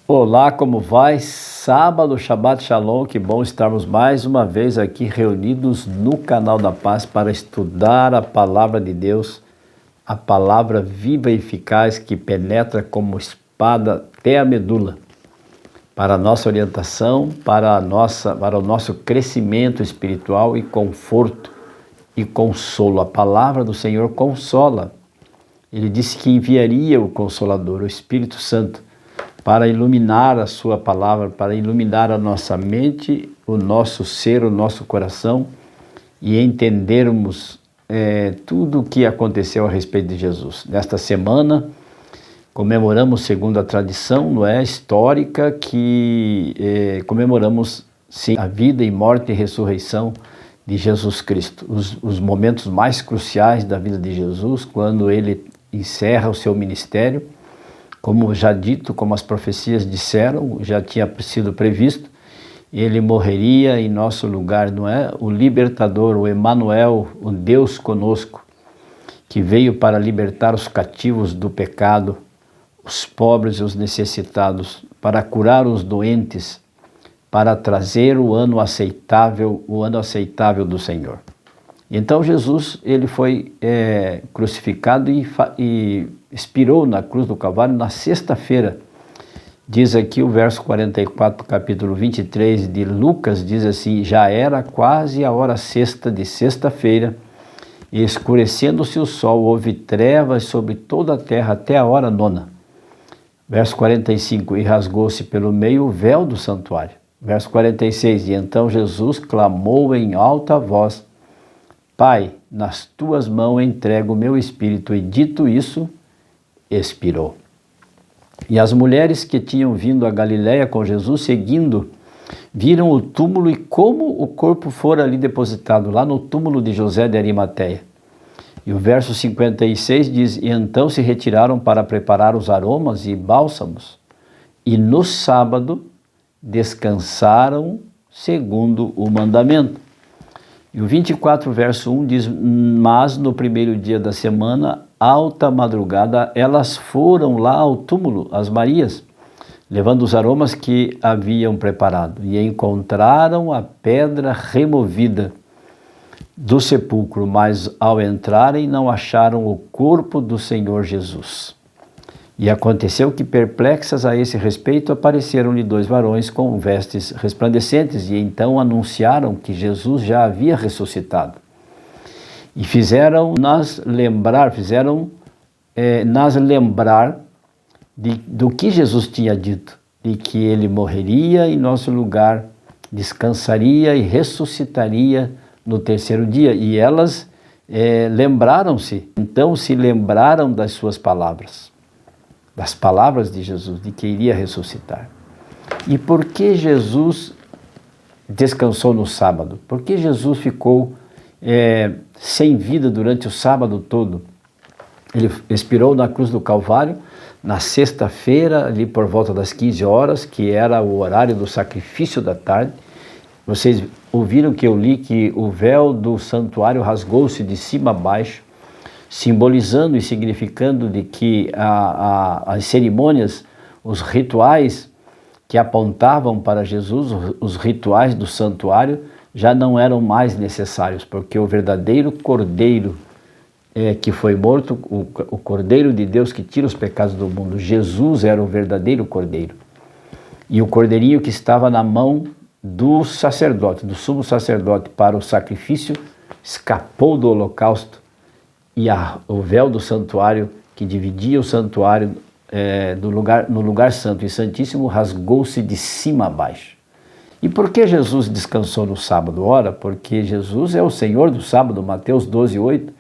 Olá, como vai? Sábado, Shabbat Shalom, que bom estarmos mais uma vez aqui reunidos no canal da Paz para estudar a Palavra de Deus, a Palavra viva e eficaz que penetra como espada até a medula, para a nossa orientação, para o nosso crescimento espiritual e conforto e consolo. A Palavra do Senhor consola. Ele disse que enviaria o Consolador, o Espírito Santo, para iluminar a sua palavra, para iluminar a nossa mente, o nosso ser, o nosso coração e entendermos tudo o que aconteceu a respeito de Jesus. Nesta semana, comemoramos, segundo a tradição, histórica, que comemoramos sim, a vida e morte e ressurreição de Jesus Cristo. Os momentos mais cruciais da vida de Jesus, quando ele encerra o seu ministério, como já dito, como as profecias disseram, já tinha sido previsto, ele morreria em nosso lugar, o libertador, o Emanuel, o Deus conosco, que veio para libertar os cativos do pecado, os pobres e os necessitados, para curar os doentes, para trazer o ano aceitável do Senhor. Então Jesus, ele foi crucificado e expirou na cruz do Calvário na sexta-feira. Diz aqui o verso 44, capítulo 23 de Lucas, diz assim: já era quase a hora sexta de sexta-feira, e escurecendo-se o sol, houve trevas sobre toda a terra até a hora nona. Verso 45, e rasgou-se pelo meio o véu do santuário. Verso 46, e então Jesus clamou em alta voz: Pai, nas tuas mãos entrego o meu espírito, e dito isso, expirou. E as mulheres que tinham vindo a Galiléia com Jesus, seguindo, viram o túmulo e como o corpo fora ali depositado, lá no túmulo de José de Arimateia. E o verso 56 diz: e então se retiraram para preparar os aromas e bálsamos, e no sábado descansaram segundo o mandamento. E o 24, verso 1 diz: mas no primeiro dia da semana, alta madrugada, elas foram lá ao túmulo, as Marias, levando os aromas que haviam preparado, e encontraram a pedra removida do sepulcro, mas ao entrarem não acharam o corpo do Senhor Jesus. E aconteceu que, perplexas a esse respeito, apareceram-lhe dois varões com vestes resplandecentes, e então anunciaram que Jesus já havia ressuscitado. E fizeram-nas lembrar do que Jesus tinha dito, de que ele morreria em nosso lugar, descansaria e ressuscitaria no terceiro dia. E elas lembraram-se, então se lembraram das suas palavras. Das palavras de Jesus, de que iria ressuscitar. E por que Jesus descansou no sábado? Por que Jesus ficou sem vida durante o sábado todo? Ele expirou na cruz do Calvário, na sexta-feira, ali por volta das 15 horas, que era o horário do sacrifício da tarde. Vocês ouviram que eu li que o véu do santuário rasgou-se de cima a baixo, simbolizando e significando de que as cerimônias, os rituais que apontavam para Jesus, os rituais do santuário, já não eram mais necessários, porque o verdadeiro Cordeiro que foi morto, o Cordeiro de Deus que tira os pecados do mundo, Jesus era o verdadeiro Cordeiro. E o cordeirinho que estava na mão do sacerdote, do sumo sacerdote para o sacrifício, escapou do holocausto. E o véu do santuário, que dividia o santuário no lugar santo e santíssimo, rasgou-se de cima a baixo. E por que Jesus descansou no sábado? Ora, porque Jesus é o Senhor do sábado, Mateus 12, 8,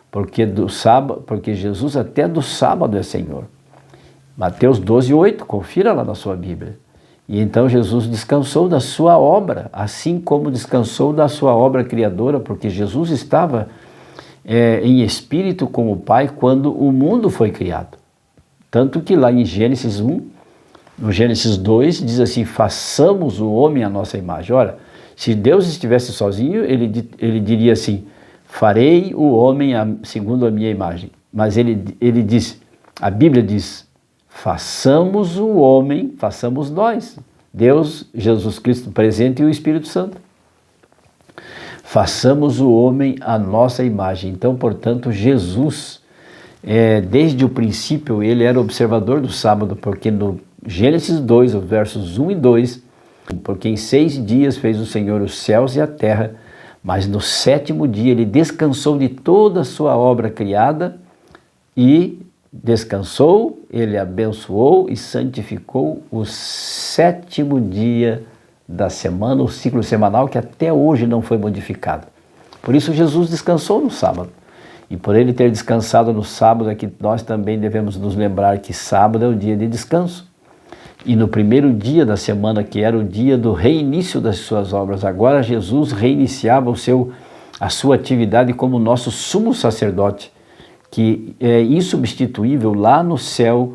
porque Jesus até do sábado é Senhor. Mateus 12, 8, confira lá na sua Bíblia. E então Jesus descansou da sua obra, assim como descansou da sua obra criadora, porque Jesus estava em espírito com o Pai quando o mundo foi criado. Tanto que lá em Gênesis 1, no Gênesis 2, diz assim: façamos o homem à nossa imagem. Ora, se Deus estivesse sozinho, ele diria assim: farei o homem segundo a minha imagem. Mas ele diz, a Bíblia diz, Façamos o homem, façamos nós, Deus, Jesus Cristo presente e o Espírito Santo. Façamos o homem à nossa imagem. Então, portanto, Jesus, desde o princípio, ele era observador do sábado, porque no Gênesis 2, os versos 1 e 2, porque em 6 dias fez o Senhor os céus e a terra, mas no 7º dia ele descansou de toda a sua obra criada e descansou, ele abençoou e santificou o 7º dia da semana, o ciclo semanal que até hoje não foi modificado. Por isso Jesus descansou no sábado. E por ele ter descansado no sábado é que nós também devemos nos lembrar que sábado é o dia de descanso. E no primeiro dia da semana, que era o dia do reinício das suas obras, agora Jesus reiniciava a sua atividade como nosso sumo sacerdote, que é insubstituível lá no céu,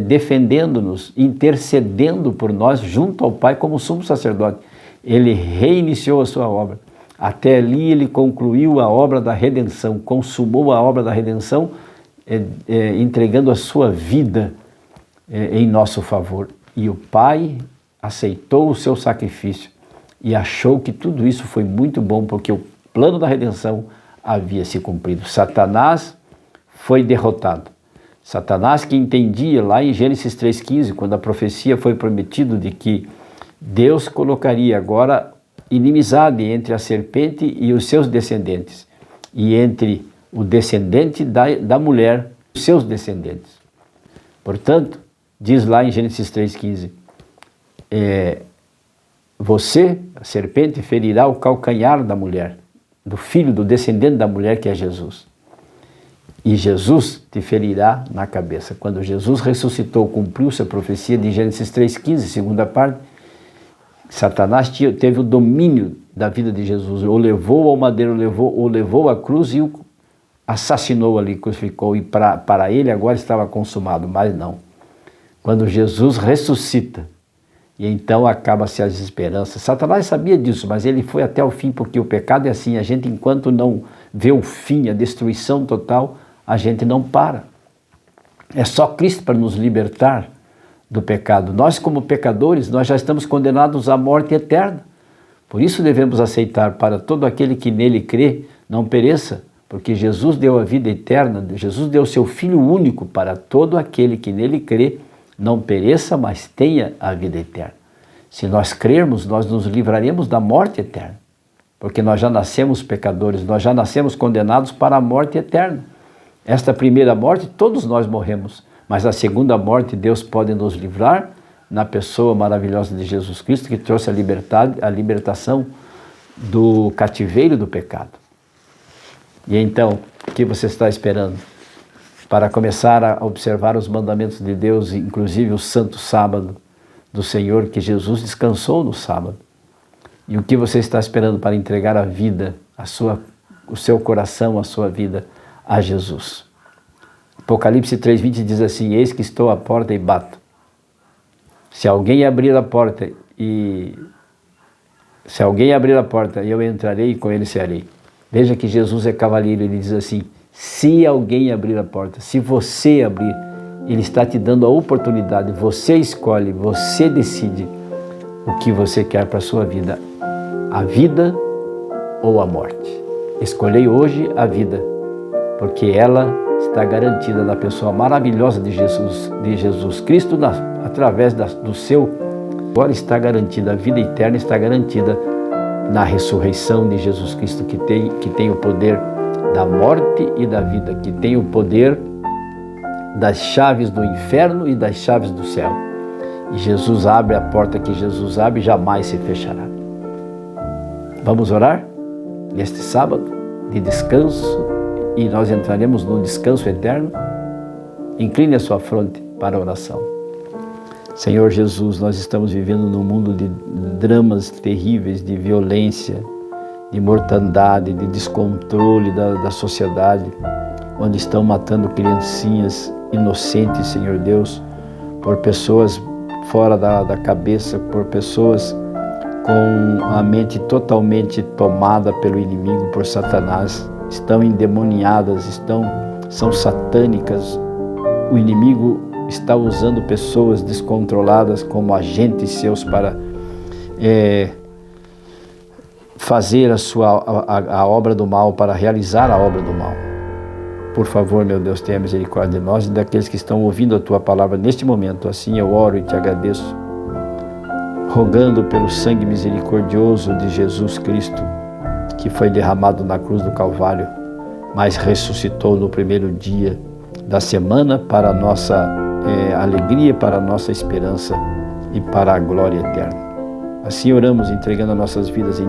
defendendo-nos, intercedendo por nós junto ao Pai como sumo sacerdote. Ele reiniciou a sua obra. Até ali ele concluiu a obra da redenção, consumou a obra da redenção, entregando a sua vida em nosso favor. E o Pai aceitou o seu sacrifício e achou que tudo isso foi muito bom, porque o plano da redenção havia se cumprido. Satanás foi derrotado. Satanás, que entendia lá em Gênesis 3,15, quando a profecia foi prometida de que Deus colocaria agora inimizade entre a serpente e os seus descendentes, e entre o descendente da mulher e os seus descendentes. Portanto, diz lá em Gênesis 3,15, você, a serpente, ferirá o calcanhar da mulher, do filho, do descendente da mulher, que é Jesus. E Jesus te ferirá na cabeça. Quando Jesus ressuscitou, cumpriu-se a profecia de Gênesis 3,15, segunda parte, Satanás teve o domínio da vida de Jesus, o levou ao madeiro, o levou à cruz e o assassinou ali, crucificou, e para ele agora estava consumado, mas não. Quando Jesus ressuscita, e então acaba-se as esperanças. Satanás sabia disso, mas ele foi até o fim, porque o pecado é assim, a gente enquanto não vê o fim, a destruição total, a gente não para. É só Cristo para nos libertar do pecado. Nós, como pecadores, nós já estamos condenados à morte eterna. Por isso devemos aceitar, para todo aquele que nele crê, não pereça, porque Jesus deu a vida eterna, Jesus deu seu Filho único para todo aquele que nele crê, não pereça, mas tenha a vida eterna. Se nós crermos, nós nos livraremos da morte eterna, porque nós já nascemos pecadores, nós já nascemos condenados para a morte eterna. Esta primeira morte, todos nós morremos, mas a segunda morte Deus pode nos livrar na pessoa maravilhosa de Jesus Cristo, que trouxe a libertação do cativeiro do pecado. E então, o que você está esperando para começar a observar os mandamentos de Deus, inclusive o santo sábado do Senhor, que Jesus descansou no sábado? E o que você está esperando para entregar a vida, o seu coração, a sua vida a Jesus? Apocalipse 3,20 diz assim: eis que estou à porta e bato. Se alguém abrir a porta, eu entrarei e com ele cearei. Veja que Jesus é cavalheiro, ele diz assim: se alguém abrir a porta, se você abrir, ele está te dando a oportunidade, você escolhe, você decide o que você quer para a sua vida, a vida ou a morte. Escolhei hoje a vida, porque ela está garantida na pessoa maravilhosa de Jesus Cristo, através do seu. Agora está garantida, a vida eterna está garantida na ressurreição de Jesus Cristo, que tem o poder da morte e da vida, que tem o poder das chaves do inferno e das chaves do céu. E Jesus abre a porta que Jesus abre, jamais se fechará. Vamos orar neste sábado de descanso, e nós entraremos no descanso eterno. Incline a sua fronte para a oração. Senhor Jesus, nós estamos vivendo num mundo de dramas terríveis, de violência, de mortandade, de descontrole da sociedade, onde estão matando criancinhas inocentes, Senhor Deus, por pessoas fora da cabeça, por pessoas com a mente totalmente tomada pelo inimigo, por Satanás, estão endemoniadas, são satânicas. O inimigo está usando pessoas descontroladas como agentes seus para fazer a obra do mal, para realizar a obra do mal. Por favor, meu Deus, tenha misericórdia de nós e daqueles que estão ouvindo a Tua palavra neste momento. Assim eu oro e Te agradeço, rogando pelo sangue misericordioso de Jesus Cristo, que foi derramado na cruz do Calvário, mas ressuscitou no primeiro dia da semana para a nossa alegria, para a nossa esperança e para a glória eterna. Assim oramos, entregando as nossas vidas em